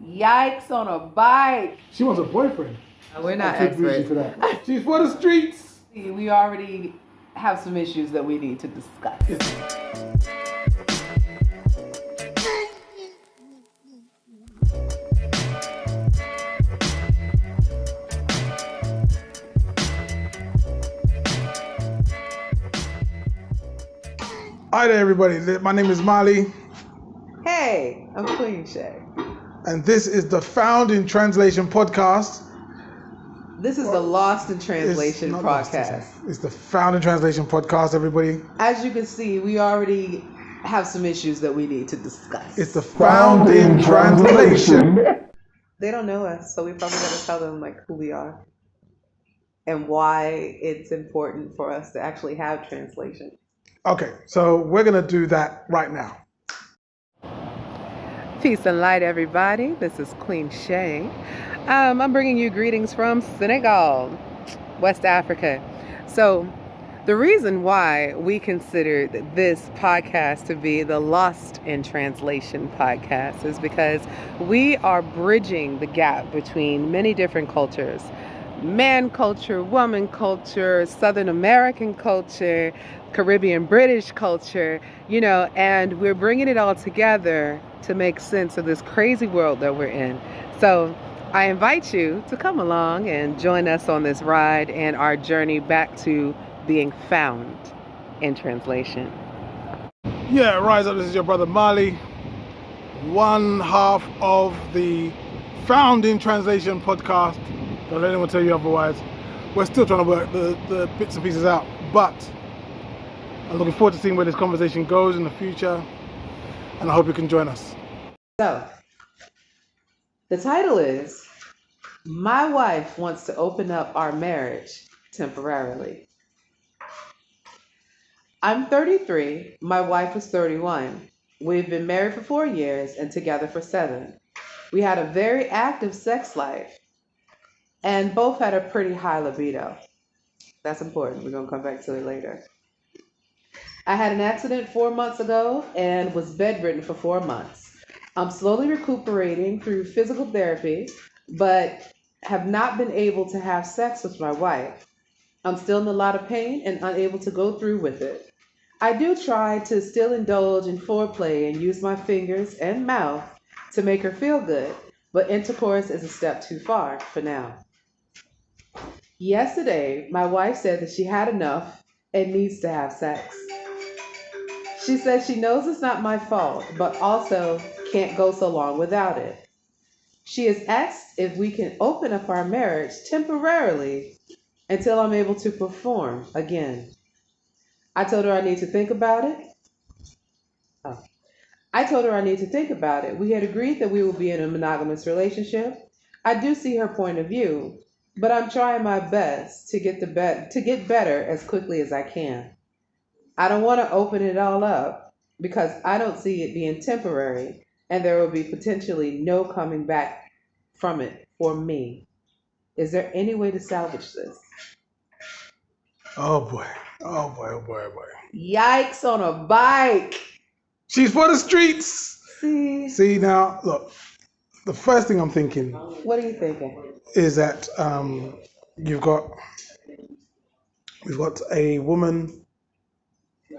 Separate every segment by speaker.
Speaker 1: Yikes on a bike.
Speaker 2: She wants a boyfriend.
Speaker 1: We're not
Speaker 2: I'm too bougie
Speaker 1: experts.
Speaker 2: for that. She's for the streets.
Speaker 1: We already have some issues that we need to discuss.
Speaker 2: Hi there, everybody. My name is Mali,
Speaker 1: Hey, I'm Queen Shay.
Speaker 2: and this is the Found in Translation podcast.
Speaker 1: This is the Lost in Translation
Speaker 2: It's not Lost in
Speaker 1: podcast.
Speaker 2: Translation. It's the Found in Translation podcast, everybody.
Speaker 1: As you can see, we already have some issues that we need to discuss.
Speaker 2: It's the Found in Translation.
Speaker 1: They don't know us, so we probably gotta tell them like who we are and why it's important for us to actually have translation.
Speaker 2: Okay, so we're going to do that right now.
Speaker 1: Peace and light, everybody. This is Queen Shay. I'm bringing you greetings from Senegal, West Africa. So the reason why we considered this podcast to be the Lost in Translation podcast is because we are bridging the gap between many different cultures. Man culture, woman culture, Southern American culture, Caribbean British culture, and we're bringing it all together to make sense of this crazy world that we're in. So I invite you to come along and join us on this ride and our journey back to being found in translation.
Speaker 2: Yeah, rise up. This is your brother Mali, one half of the Found in Translation podcast. Don't let anyone tell you otherwise. We're still trying to work the bits and pieces out, but I'm looking forward to seeing where this conversation goes in the future, and I hope you can join us.
Speaker 1: So, the title is, My Wife Wants to Open Up Our Marriage Temporarily. I'm 33, my wife is 31. We've been married for 4 years and together for 7. We had a very active sex life and both had a pretty high libido. That's important. We're going to come back to it later. I had an accident 4 months ago and was bedridden for 4 months. I'm slowly recuperating through physical therapy, but have not been able to have sex with my wife. I'm still in a lot of pain and unable to go through with it. I do try to still indulge in foreplay and use my fingers and mouth to make her feel good, but intercourse is a step too far for now. Yesterday, my wife said that she had enough and needs to have sex. She said she knows it's not my fault, but also can't go so long without it. She has asked if we can open up our marriage temporarily until I'm able to perform again. I told her I need to think about it. We had agreed that we would be in a monogamous relationship. I do see her point of view, but I'm trying my best to get better as quickly as I can. I don't want to open it all up because I don't see it being temporary and there will be potentially no coming back from it for me. Is there any way to salvage this?
Speaker 2: Oh boy. Oh boy, oh boy, oh boy.
Speaker 1: Yikes on a bike.
Speaker 2: She's for the streets.
Speaker 1: See,
Speaker 2: now, look, the first thing I'm thinking
Speaker 1: what are you thinking?
Speaker 2: is that we've got a woman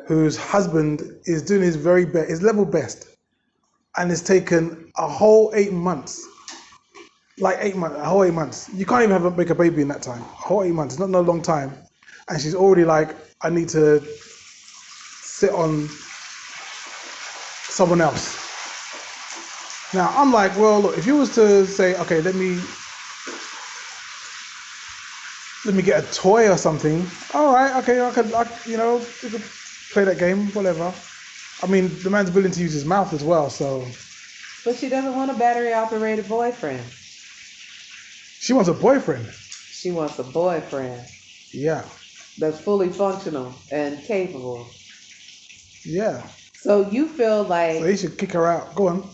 Speaker 2: whose husband is doing his very best, his level best, and it's taken a whole 8 months. A whole 8 months. You can't even make a baby in that time. A whole 8 months. It's not no long time. And she's already like, I need to sit on someone else. Now, I'm like, well, look, if you was to say, okay, let me get a toy or something. All right, okay, you could play that game, whatever. I mean, the man's willing to use his mouth as well, so.
Speaker 1: But she doesn't want a battery-operated boyfriend.
Speaker 2: She wants a boyfriend.
Speaker 1: She wants a boyfriend.
Speaker 2: Yeah.
Speaker 1: That's fully functional and capable.
Speaker 2: Yeah.
Speaker 1: So you feel like...
Speaker 2: So he should kick her out. Go on.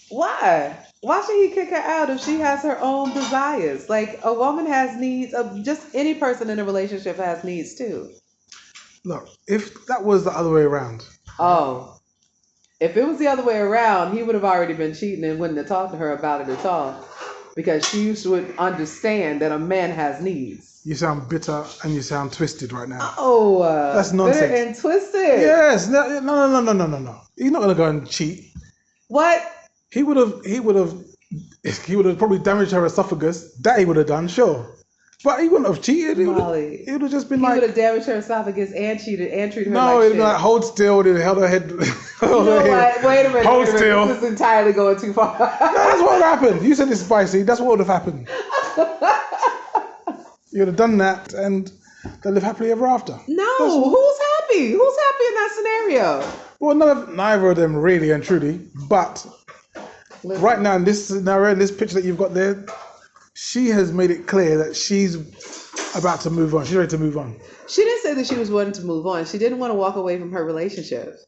Speaker 1: Why? Why should he kick her out if she has her own desires? Like, a woman has needs. Just any person in a relationship has needs too.
Speaker 2: Look, if that was the other way around.
Speaker 1: Oh. If it was the other way around, he would have already been cheating and wouldn't have talked to her about it at all. Because she would understand that a man has needs.
Speaker 2: You sound bitter and you sound twisted right now.
Speaker 1: Oh,
Speaker 2: that's
Speaker 1: bitter
Speaker 2: nonsense.
Speaker 1: and twisted.
Speaker 2: Yes, no. He's not gonna go and cheat.
Speaker 1: What?
Speaker 2: He would have probably damaged her esophagus. That he would have done, sure. But he wouldn't have cheated. He would have just been
Speaker 1: he
Speaker 2: like.
Speaker 1: would have damaged her esophagus and cheated and treated her
Speaker 2: no,
Speaker 1: like
Speaker 2: shit. No, like hold still. They held her head.
Speaker 1: You know what? Wait a minute.
Speaker 2: Hold still.
Speaker 1: This is entirely going too far.
Speaker 2: No, that's what would have happened. You said it's spicy. That's what would have happened. You would have done that and they live happily ever after.
Speaker 1: No, who's happy? Who's happy in that scenario?
Speaker 2: Well, neither of them really and truly. But right now in this scenario, in this picture that you've got there, she has made it clear that she's about to move on. She's ready to move on.
Speaker 1: She didn't say that she was wanting to move on. She didn't want to walk away from her relationship.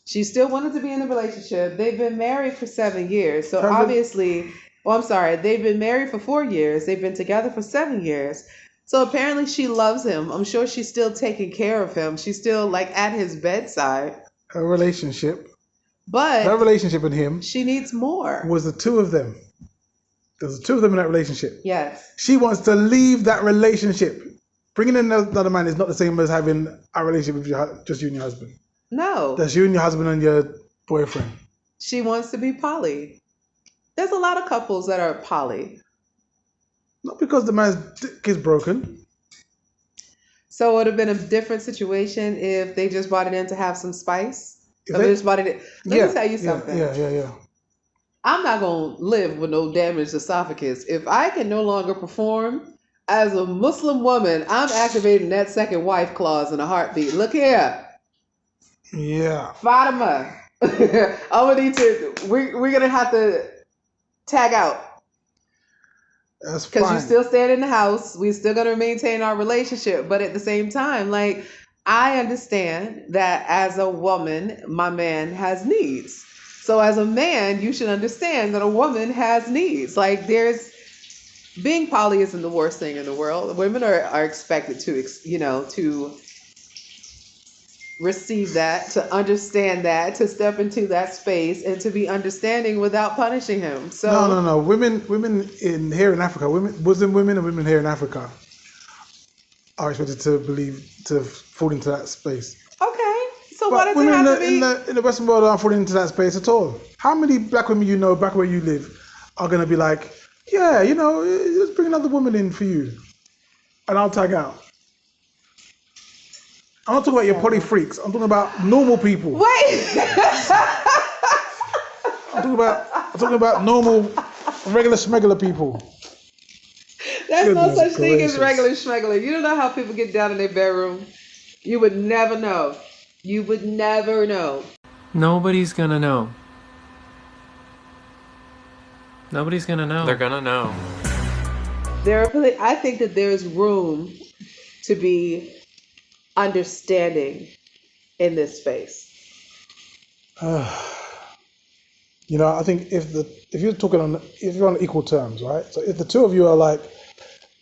Speaker 1: She still wanted to be in the relationship. They've been married for 7 years. So obviously, they've been married for 4 years. They've been together for 7 years. So apparently she loves him. I'm sure she's still taking care of him. She's still like at his bedside.
Speaker 2: Her relationship and him.
Speaker 1: She needs more.
Speaker 2: Was the two of them. There's the two of them in that relationship.
Speaker 1: Yes.
Speaker 2: She wants to leave that relationship. Bringing in another man is not the same as having a relationship with just you and your husband.
Speaker 1: No.
Speaker 2: That's you and your husband and your boyfriend.
Speaker 1: She wants to be poly. There's a lot of couples that are poly.
Speaker 2: Not because the man's dick is broken.
Speaker 1: So it would have been a different situation if they just brought it in to have some spice. Let me tell you something.
Speaker 2: Yeah.
Speaker 1: I'm not going to live with no damaged esophagus. If I can no longer perform as a Muslim woman, I'm activating that second wife clause in a heartbeat. Look here.
Speaker 2: Yeah.
Speaker 1: Fatima. We're going to have to tag out.
Speaker 2: That's fine.
Speaker 1: Because you still staying in the house. We're still going to maintain our relationship. But at the same time, like, I understand that as a woman, my man has needs. So as a man, you should understand that a woman has needs. Like, being poly isn't the worst thing in the world. Women are expected to receive that, to understand that, to step into that space, and to be understanding without punishing him. So
Speaker 2: no. Women here in Africa, Muslim women and women here in Africa are expected to fall into that space.
Speaker 1: Okay. So
Speaker 2: but
Speaker 1: what does
Speaker 2: women
Speaker 1: it have to be?
Speaker 2: In the Western world aren't falling into that space at all. How many black women you know back where you live are going to be like, yeah, let's bring another woman in for you and I'll tag out? I'm not talking about your poly freaks. I'm talking about normal people.
Speaker 1: Wait.
Speaker 2: I'm talking about normal, regular schmegular people.
Speaker 1: There's no such thing as regular schmegular. You don't know how people get down in their bedroom. You would never know. You would never know.
Speaker 3: Nobody's gonna know. Nobody's gonna know.
Speaker 4: They're gonna know.
Speaker 1: I think that there's room to be understanding in this space.
Speaker 2: I think if you're on equal terms, right? So if the two of you are like,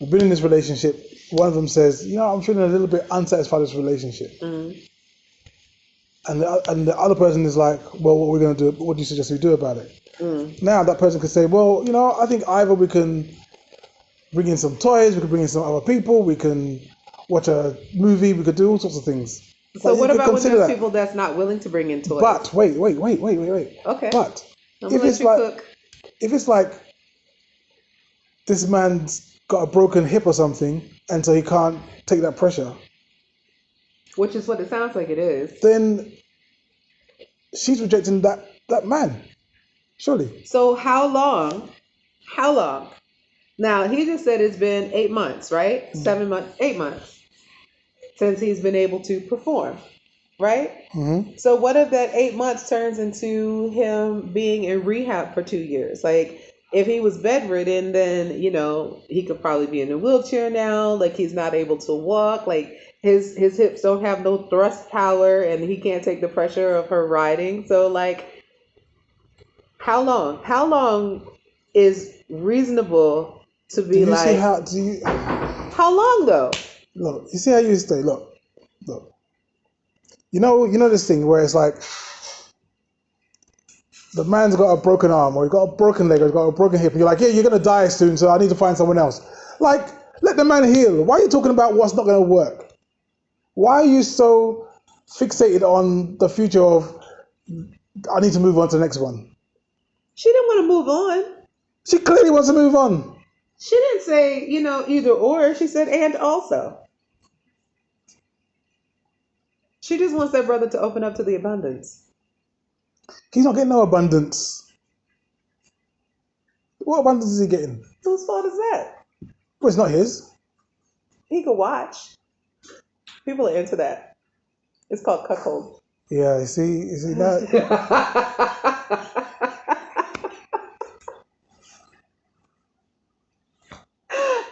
Speaker 2: we've been in this relationship, one of them says, I'm feeling a little bit unsatisfied with this relationship. Mm-hmm. And the other person is like, well, what are we going to do? What do you suggest we do about it? Mm. Now that person could say, well, I think either we can bring in some toys, we could bring in some other people, we can watch a movie, we could do all sorts of things.
Speaker 1: So what about when there's people that's not willing to bring in toys?
Speaker 2: But wait.
Speaker 1: Okay.
Speaker 2: But if it's like this man's got a broken hip or something, and so he can't take that pressure,
Speaker 1: which is what it sounds like it is,
Speaker 2: then she's rejecting that man, surely.
Speaker 1: So how long? Now, he just said it's been 8 months, right? 7 months, 8 months since he's been able to perform, right? Mm-hmm. So what if that 8 months turns into him being in rehab for 2 years? Like, if he was bedridden, then, he could probably be in a wheelchair now. Like, he's not able to walk. Like, his hips don't have no thrust power, and he can't take the pressure of her riding. So, like, how long? How long is reasonable to be like? How long though?
Speaker 2: Look, you see how you stay. Look. You know this thing where it's like, the man's got a broken arm, or he's got a broken leg, or he's got a broken hip, and you're like, yeah, you're going to die soon, so I need to find someone else. Like, let the man heal. Why are you talking about what's not going to work? Why are you so fixated on the future of, I need to move on to the next one?
Speaker 1: She didn't want to move on.
Speaker 2: She clearly wants to move on.
Speaker 1: She didn't say, either or. She said, and also. She just wants that brother to open up to the abundance.
Speaker 2: He's not getting no abundance. What abundance is he getting?
Speaker 1: Whose fault is that?
Speaker 2: Well, it's not his.
Speaker 1: He could watch. People are into that. It's called cuckold.
Speaker 2: Yeah, you see that?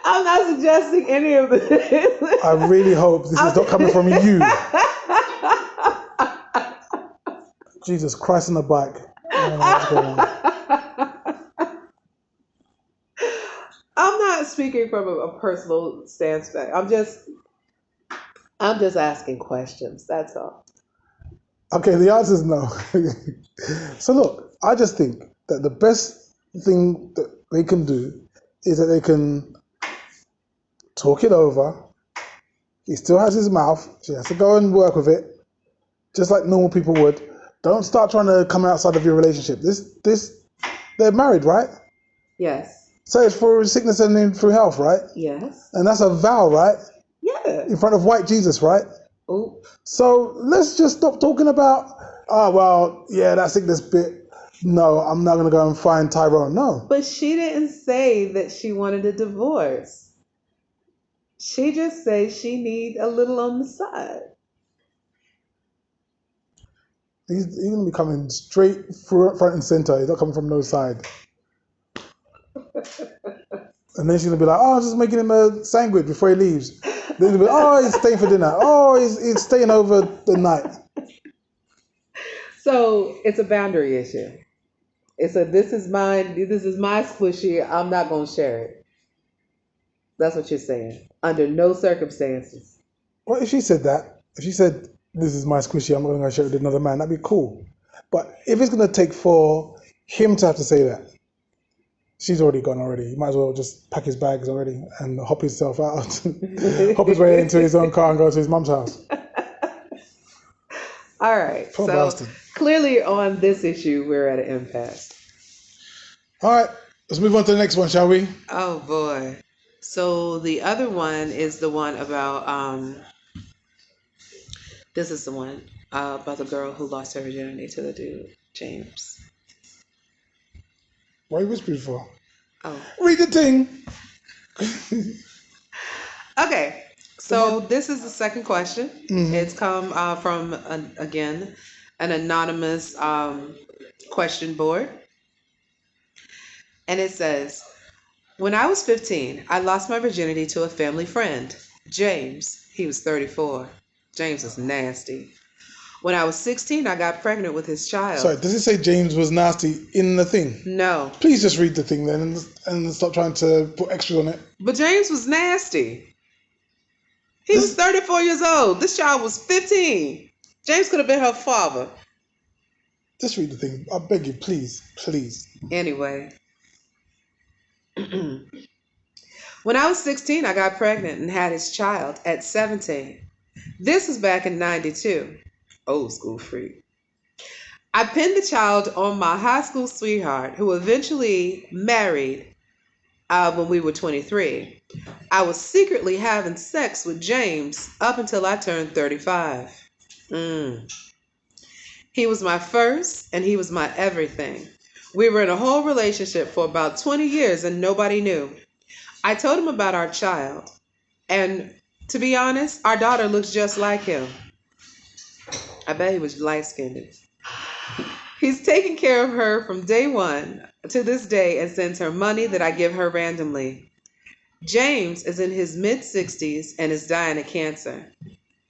Speaker 1: I'm not suggesting any of this.
Speaker 2: I really hope this is not coming from you. Jesus Christ on the bike. I don't know what's going on.
Speaker 1: I'm not speaking from a personal stance. I'm just asking questions. That's all.
Speaker 2: Okay, the answer is no. So look, I just think that the best thing that they can do is that they can talk it over. He still has his mouth. She has to go and work with it, just like normal people would. Don't start trying to come outside of your relationship. They're married, right?
Speaker 1: Yes.
Speaker 2: So it's for sickness and through health, right?
Speaker 1: Yes.
Speaker 2: And that's a vow, right?
Speaker 1: Yeah.
Speaker 2: In front of white Jesus, right?
Speaker 1: Ooh.
Speaker 2: So let's just stop talking about, that sickness bit. No, I'm not going to go and find Tyrone. No.
Speaker 1: But she didn't say that she wanted a divorce. She just said she need a little on the side.
Speaker 2: He's going to be coming straight front and center. He's not coming from no side. And then she's going to be like, I'm just making him a sandwich before he leaves. Then he'll be like, he's staying for dinner. He's staying over the night.
Speaker 1: So it's a boundary issue. It's this is my squishy, I'm not going to share it. That's what you're saying. Under no circumstances.
Speaker 2: Well, if she said that, if she said, this is my squishy, I'm not going to share it with another man, that'd be cool. But if it's going to take for him to have to say that, she's already gone already. He might as well just pack his bags already and hop himself out. Hop his way into his own car and go to his mum's house.
Speaker 1: All right.
Speaker 2: Poor
Speaker 1: so
Speaker 2: bastard.
Speaker 1: Clearly on this issue, we're at an impasse.
Speaker 2: All right. Let's move on to the next one, shall we?
Speaker 1: Oh, boy. So the other one is the one about, this is the one about the girl who lost her virginity to the dude, James.
Speaker 2: Why are you whispering for?
Speaker 1: Oh.
Speaker 2: Read the thing.
Speaker 1: Okay. So this is the second question.
Speaker 2: Mm-hmm.
Speaker 1: It's come from, again, an anonymous question board. And it says, when I was 15, I lost my virginity to a family friend, James. He was 34. James was nasty. When I was 16, I got pregnant with his child.
Speaker 2: Sorry, does it say James was nasty in the thing?
Speaker 1: No.
Speaker 2: Please just read the thing then and stop trying to put extras on it.
Speaker 1: But James was nasty. He was 34 years old. This child was 15. James could have been her father.
Speaker 2: Just read the thing. I beg you, please. Please.
Speaker 1: Anyway. When I was 16, I got pregnant and had his child at 17. This was back in 92. Old school freak. I pinned the child on my high school sweetheart, who eventually married when we were 23. I was secretly having sex with James up until I turned 35. He was my first and he was my everything. We were in a whole relationship for about 20 years and nobody knew. I told him about our child. And to be honest, our daughter looks just like him. I bet he was light-skinned. He's taken care of her from day one to this day and sends her money that I give her randomly. James is in his mid-60s and is dying of cancer.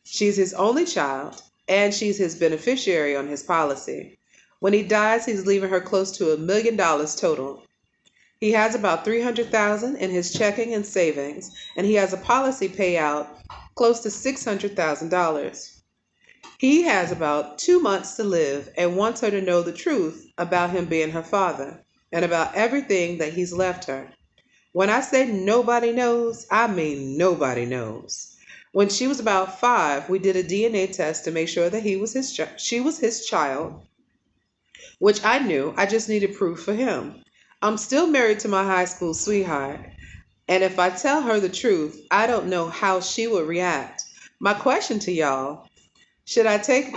Speaker 1: She's his only child, and she's his beneficiary on his policy. When he dies, he's leaving her close to $1 million total. He has about $300,000 in his checking and savings, and he has a policy payout close to $600,000. He has about 2 months to live and wants her to know the truth about him being her father and about everything that he's left her. When I say nobody knows, I mean nobody knows. When she was about 5, we did a DNA test to make sure that she was his child, which I knew. I just needed proof for him. I'm still married to my high school sweetheart, and if I tell her the truth, I don't know how she would react. My question to y'all, should I take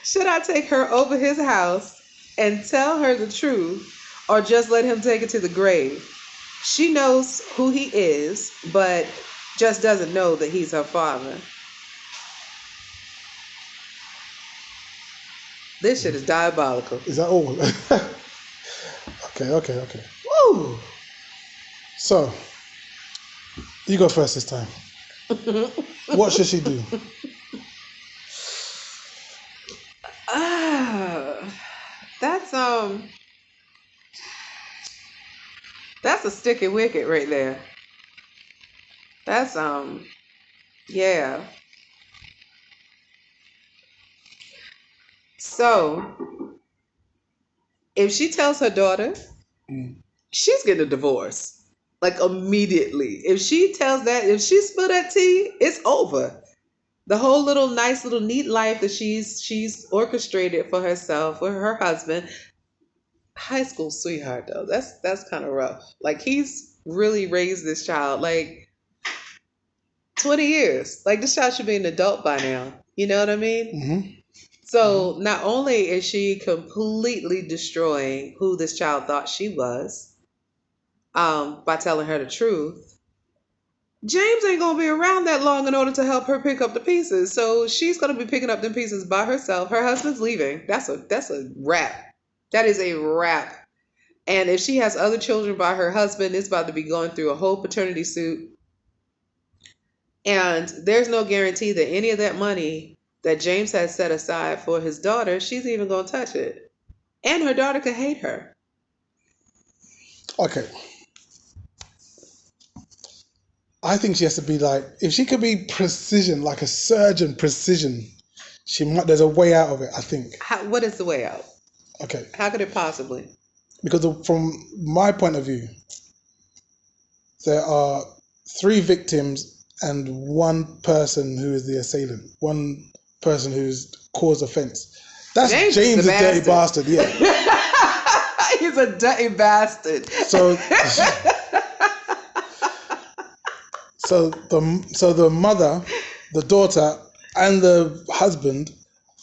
Speaker 1: should I take her over his house and tell her the truth or just let him take it to the grave? She knows who he is, but just doesn't know that he's her father. This shit is diabolical.
Speaker 2: Is that all? Okay.
Speaker 1: Woo!
Speaker 2: So, you go first this time. What should she do?
Speaker 1: That's that's a sticky wicket right there. That's yeah. So if she tells her daughter, she's getting a divorce. Like immediately. If she spill that tea, it's over. The whole little nice little neat life that she's orchestrated for herself with her husband. High school sweetheart though. That's kind of rough. Like he's really raised this child like 20 years. Like this child should be an adult by now. You know what I mean?
Speaker 2: Mm-hmm.
Speaker 1: So not only is she completely destroying who this child thought she was, by telling her the truth, James ain't gonna be around that long in order to help her pick up the pieces. So she's gonna be picking up the pieces by herself. Her husband's leaving. That's a wrap. That is a wrap. And if she has other children by her husband, it's about to be going through a whole paternity suit. And there's no guarantee that any of that money that James has set aside for his daughter, she's even gonna touch it. And her daughter could hate her.
Speaker 2: Okay. I think she has to be like, if she could be precision, like a surgeon precision, there's a way out of it, I think.
Speaker 1: What is the way out?
Speaker 2: Okay.
Speaker 1: How could it possibly?
Speaker 2: Because from my point of view, there are 3 victims and 1 person who is the assailant, 1 person who's caused offense. That's James the dirty bastard, yeah.
Speaker 1: He's a dirty bastard.
Speaker 2: So the mother, the daughter, and the husband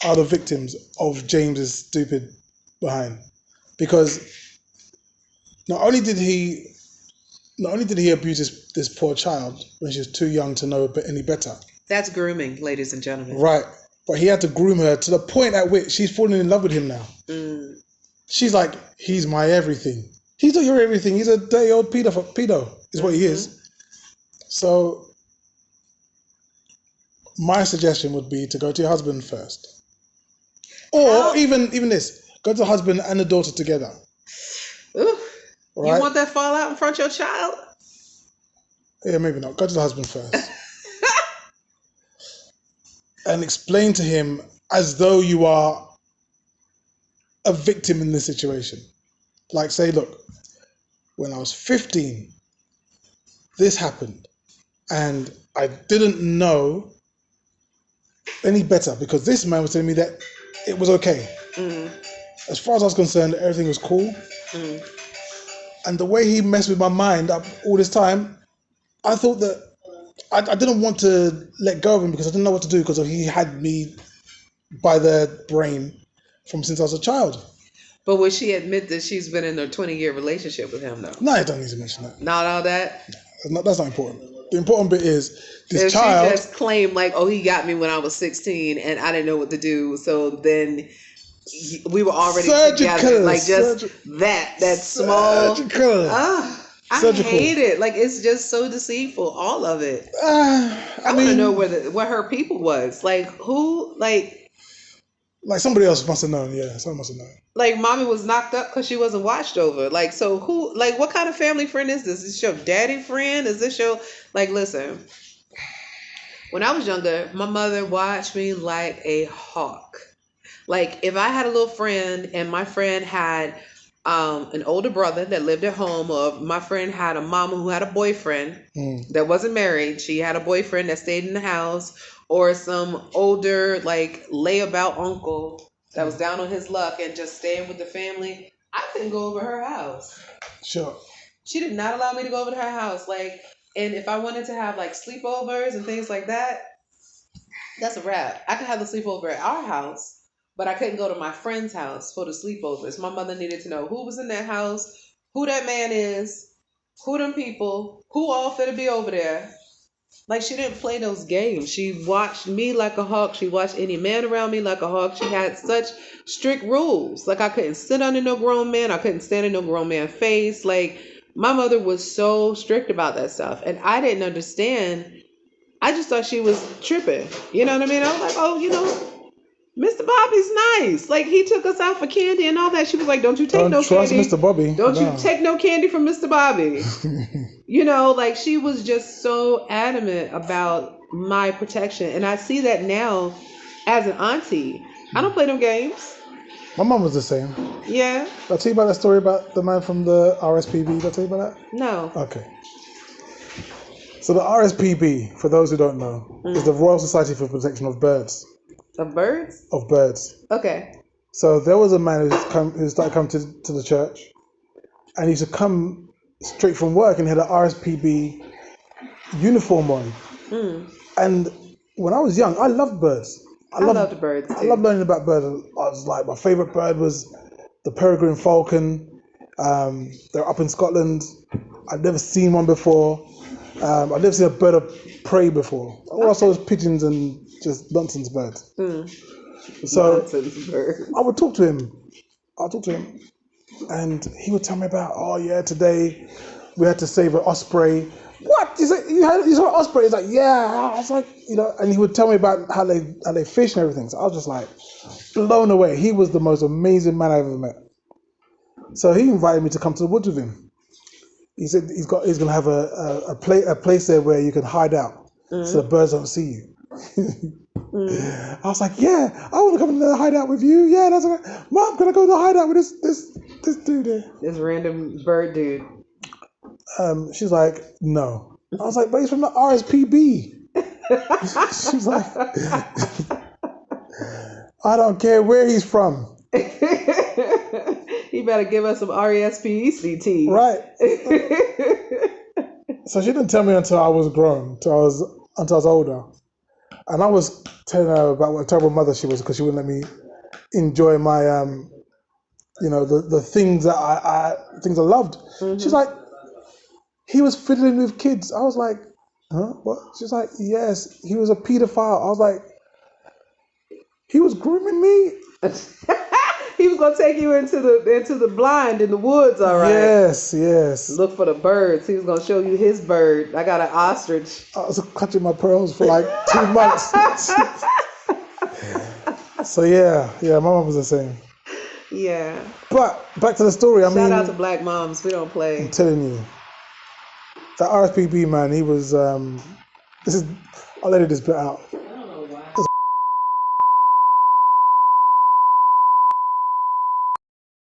Speaker 2: are the victims of James's stupid behind, because not only did he abuse this poor child when she was too young to know any better.
Speaker 1: That's grooming, ladies and gentlemen.
Speaker 2: Right, but he had to groom her to the point at which she's falling in love with him now. She's like, he's my everything. He's not your everything. He's a dirty old pedo is what he is. So my suggestion would be to go to your husband first. Or even this, go to the husband and the daughter together.
Speaker 1: Ooh,
Speaker 2: right?
Speaker 1: You want that fallout in front of your child?
Speaker 2: Yeah, maybe not. Go to the husband first. And explain to him as though you are a victim in this situation. Like say, look, when I was 15, this happened. And I didn't know any better because this man was telling me that it was okay. As far as I was concerned, everything was cool. And the way he messed with my mind up all this time, I thought that I didn't want to let go of him because I didn't know what to do because he had me by the brain from since I was a child.
Speaker 1: But would she admit that she's been in a 20-year relationship with him though?
Speaker 2: No, I don't need to mention that.
Speaker 1: Not all that?
Speaker 2: That's not important. The important bit is this
Speaker 1: if
Speaker 2: child.
Speaker 1: She just claimed like, oh, he got me when I was 16 and I didn't know what to do. So then we were already together. Like just that small. I hate it. Like it's just so deceitful. All of it. I want to know where her people was. Like who? Like
Speaker 2: somebody else must have known. Yeah, someone must have known.
Speaker 1: Like mommy was knocked up because she wasn't watched over. Like so who? Like what kind of family friend is this? Is this your daddy friend? Is this your listen? When I was younger, my mother watched me like a hawk. Like if I had a little friend and my friend had an older brother that lived at home, or my friend had a mama who had a boyfriend that wasn't married, she had a boyfriend that stayed in the house, or some older like layabout uncle that was down on his luck and just staying with the family, I couldn't go over her house.
Speaker 2: Sure.
Speaker 1: She did not allow me to go over to her house. Like, and if I wanted to have like sleepovers and things like that, that's a wrap. I could have the sleepover at our house, but I couldn't go to my friend's house for the sleepovers. My mother needed to know who was in that house, who that man is, who them people, who all fit to be over there. Like she didn't play those games. She watched me like a hawk. She watched any man around me like a hawk. She had such strict rules. Like I couldn't sit under no grown man. I couldn't stand in no grown man's face. Like my mother was so strict about that stuff. And I didn't understand. I just thought she was tripping. You know what I mean? I was like, oh, Mr. Bobby's nice. Like he took us out for candy and all that. She was like, don't you take
Speaker 2: Don't
Speaker 1: no
Speaker 2: trust
Speaker 1: candy.
Speaker 2: Mr. Bobby.
Speaker 1: Don't
Speaker 2: No.
Speaker 1: you take no candy from Mr. Bobby. Like she was just so adamant about my protection. And I see that now as an auntie. I don't play no games.
Speaker 2: My mum was the same.
Speaker 1: Yeah.
Speaker 2: Did I tell you about that story about the man from the RSPB? Did I tell you about that?
Speaker 1: No.
Speaker 2: Okay. So the RSPB, for those who don't know, is the Royal Society for Protection of Birds.
Speaker 1: Of birds?
Speaker 2: Of birds.
Speaker 1: Okay.
Speaker 2: So there was a man who started coming to the church, and he used to come straight from work and he had an RSPB uniform on. And when I was young, I loved birds.
Speaker 1: I loved birds too.
Speaker 2: I loved learning about birds. I was like, my favorite bird was the peregrine falcon. They're up in Scotland. I'd never seen one before. I'd never seen a bird of prey before. All I saw was pigeons and just nonsense birds. So
Speaker 1: Nonsense birds.
Speaker 2: I would talk to him. And he would tell me about, oh yeah, today we had to save an osprey. What? You saw an osprey? He's like, yeah. I was like, and he would tell me about how they fish and everything. So I was just like blown away. He was the most amazing man I ever met. So he invited me to come to the woods with him. He said he's gonna have a place there where you can hide out so the birds don't see you. I was like, yeah, I want to come in the hideout with you. Yeah, that's okay. Mom, can I go to the hideout with this dude there?
Speaker 1: This random bird dude.
Speaker 2: She's like, no. I was like, but he's from the RSPB. She's like, I don't care where he's from.
Speaker 1: He better give us some RESPECT.
Speaker 2: Right. So she didn't tell me until I was grown, until I was older. And I was telling her about what a terrible mother she was because she wouldn't let me enjoy my, the things that I loved. She's like, he was fiddling with kids. I was like, huh? What? She's like, yes, he was a pedophile. I was like, he was grooming me?
Speaker 1: He was gonna take you into the blind in the woods, all right?
Speaker 2: Yes.
Speaker 1: Look for the birds. He was gonna show you his bird. I got an ostrich.
Speaker 2: I was clutching my pearls for like 2 months. So yeah, my mom was the same.
Speaker 1: Yeah.
Speaker 2: But back to the story.
Speaker 1: Shout out to black moms. We don't play.
Speaker 2: I'm telling you, that RSPB man, he was. I'll edit this bit out.
Speaker 1: I don't know why.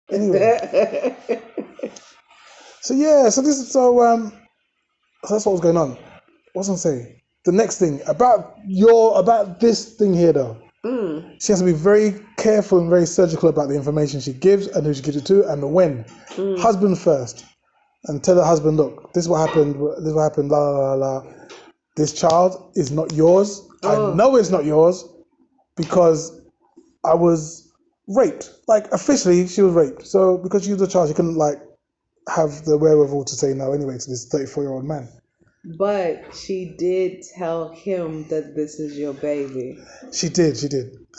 Speaker 2: Anyway. So that's what was going on. What was I saying? The next thing about this thing here though. She has to be very careful and very surgical about the information she gives and who she gives it to and the when. Husband first. And tell her husband, look, this is what happened, la la la la. This child is not yours. I know it's not yours because I was raped. Like officially she was raped. So because she was a child, she couldn't have the wherewithal to say no anyway to this 34-year-old man.
Speaker 1: But she did tell him that this is your baby.
Speaker 2: She did.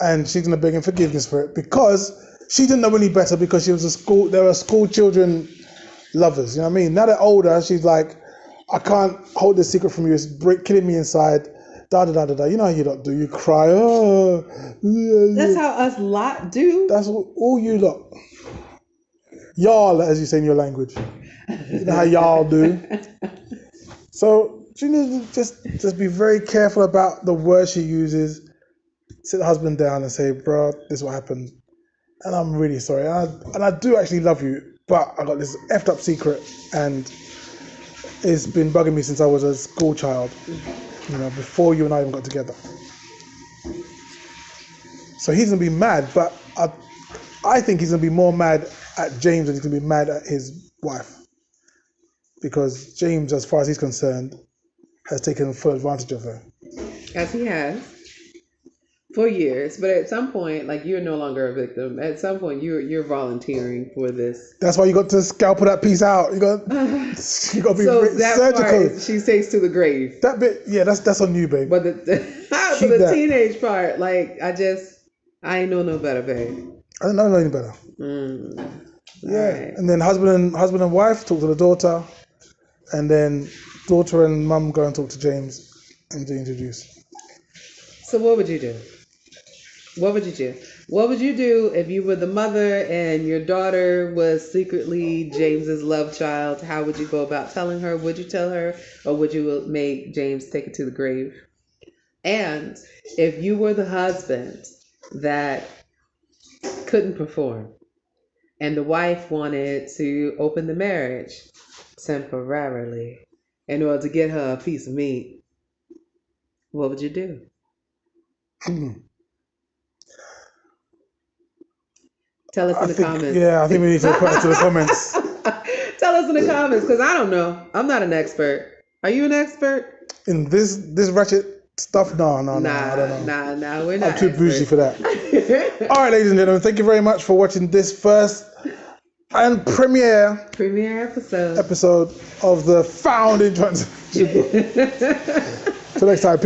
Speaker 2: And she's going to beg him forgiveness for it because she didn't know any better because they were school children lovers. You know what I mean? Now they're older, she's like, I can't hold this secret from you. It's killing me inside. Da da da da da. You know how you lot do. You cry. Oh, yeah.
Speaker 1: That's how us lot do.
Speaker 2: That's all you lot. Y'all, as you say in your language. You know how y'all do. So she needs to just be very careful about the words she uses. Sit the husband down and say, bro, this is what happened. And I'm really sorry. And I do actually love you, but I got this effed up secret and it's been bugging me since I was a school child, before you and I even got together. So he's going to be mad, but I think he's going to be more mad at James than he's going to be mad at his wife. Because James, as far as he's concerned, has taken full advantage of her.
Speaker 1: As he has for years. But at some point, like, you're no longer a victim. At some point, you're volunteering for this.
Speaker 2: That's why you got to scalpel that piece out. You got to be
Speaker 1: So that
Speaker 2: surgical.
Speaker 1: part, she takes to the grave.
Speaker 2: That bit, yeah, that's on you, babe.
Speaker 1: But the teenage part, like, I ain't know no better, babe.
Speaker 2: I don't know any better. Yeah, right. And then husband and wife talk to the daughter, and then daughter and mum go and talk to James and to introduce.
Speaker 1: So what would you do? What would you do? What would you do if you were the mother and your daughter was secretly James's love child? How would you go about telling her? Would you tell her, or would you make James take it to the grave? And if you were the husband that couldn't perform, and the wife wanted to open the marriage temporarily in order to get her a piece of meat, what would you do? Tell us in the comments.
Speaker 2: Yeah, I think we need to put it to the comments.
Speaker 1: Tell us in the comments, because I don't know. I'm not an expert. Are you an expert?
Speaker 2: In this ratchet stuff? No, I don't know.
Speaker 1: Nah, we're not.
Speaker 2: I'm too bougie for that. All right, ladies and gentlemen, thank you very much for watching this first and premiere
Speaker 1: episode
Speaker 2: of the Founding Transition. Till next time.